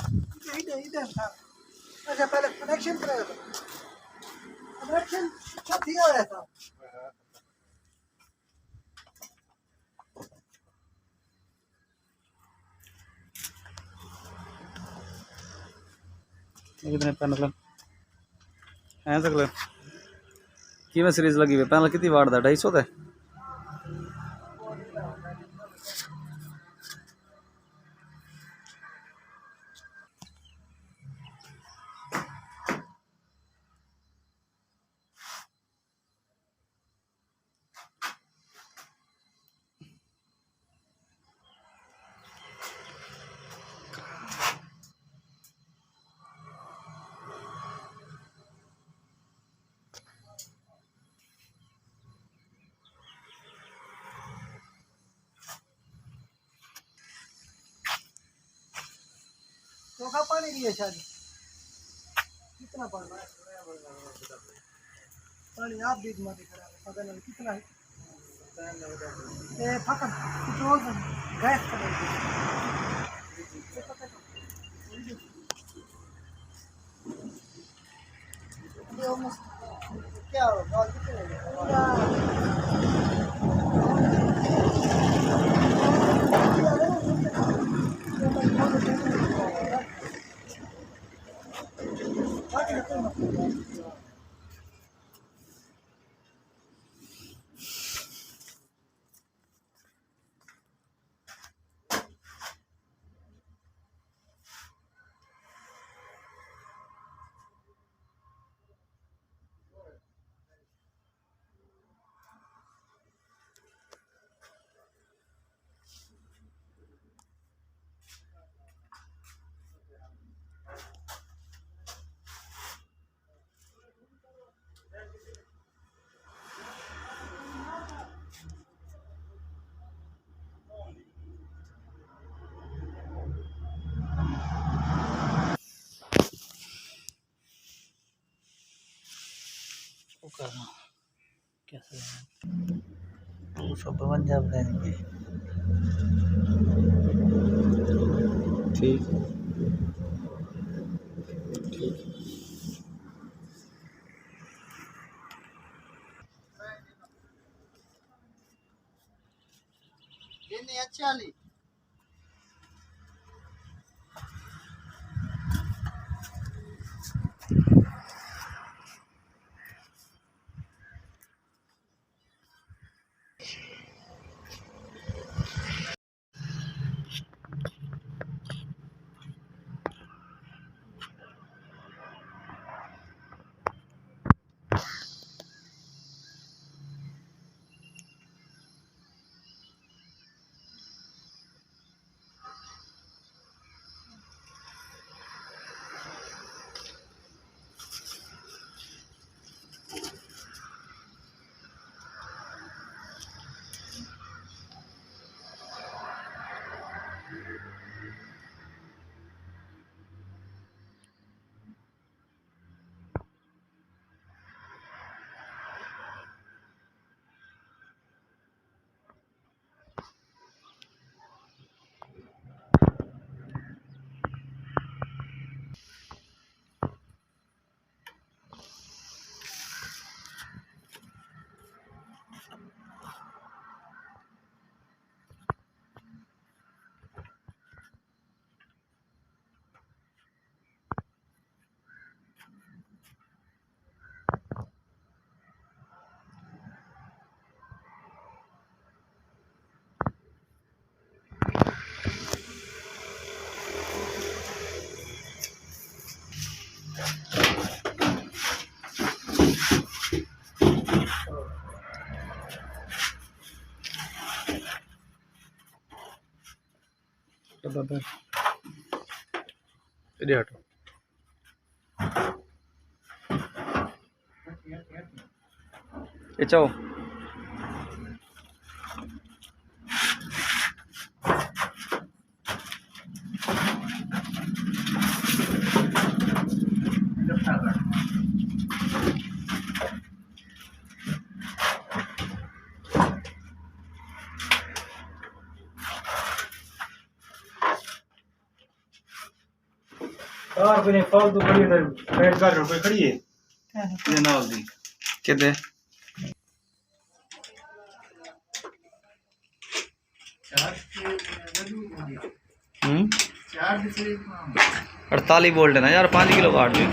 इधर था। अच्छा पहले कनेक्शन कराया था, कनेक्शन अच्छा दिया हुआ था। कितने पैनल हैं सकले कि मैं सीरीज लगी हुई पैनल कितनी वाट था 250 थे तो का पानी लिया शायद कितना पड़ रहा है पानी आप भी मत करा पता नहीं कितना है ये फकत पेट्रोल गैस का क्या हो करना कैसे 252 देंगे ठीक ये नहीं अच्छा ली इधर हटो ये चाओ यार कोई फालतू खड़ी है क्रेडिट कार्ड रुपए खड़ी है ये नाल दी कितने हम्म 48 वोल्ट है ना यार 5 किलो वाट में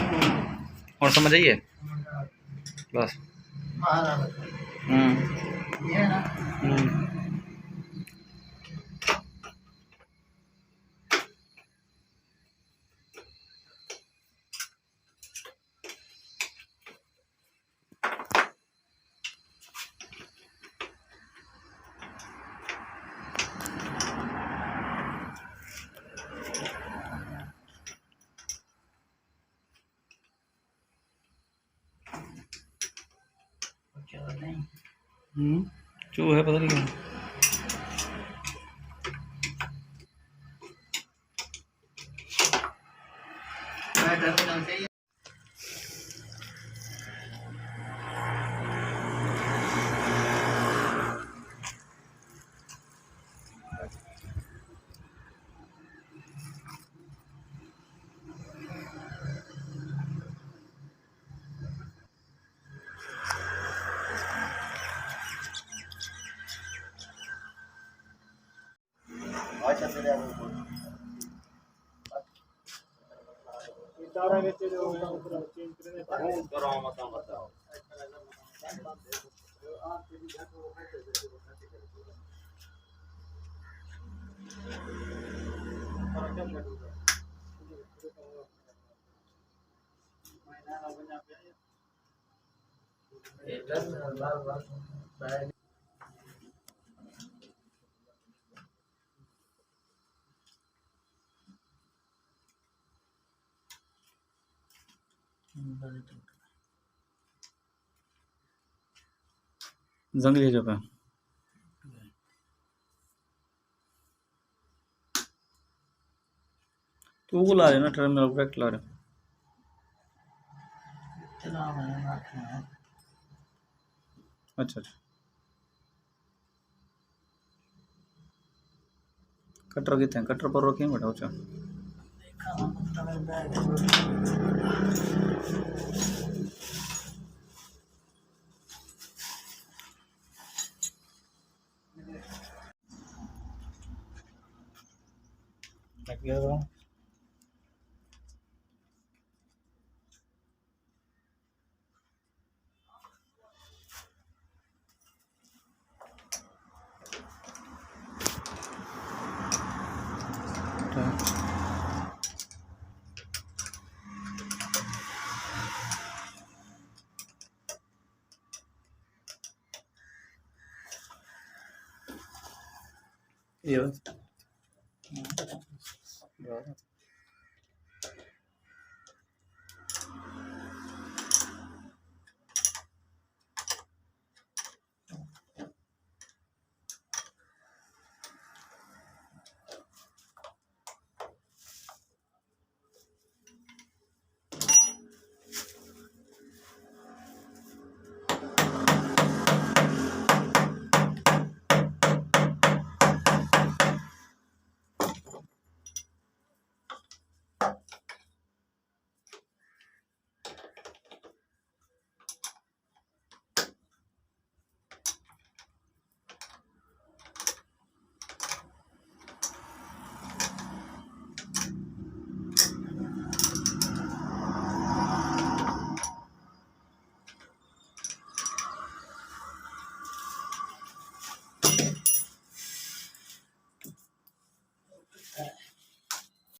और समझ आइए बस हम्म हम्म चूहे पता नहीं क्यों जंगली जगह तो वो ला रहे ना टर्मिनल करेक्ट ला रहे अच्छा अच्छा कटर कितने कटर पर रखें बेटा अच्छा लग गया था ये बस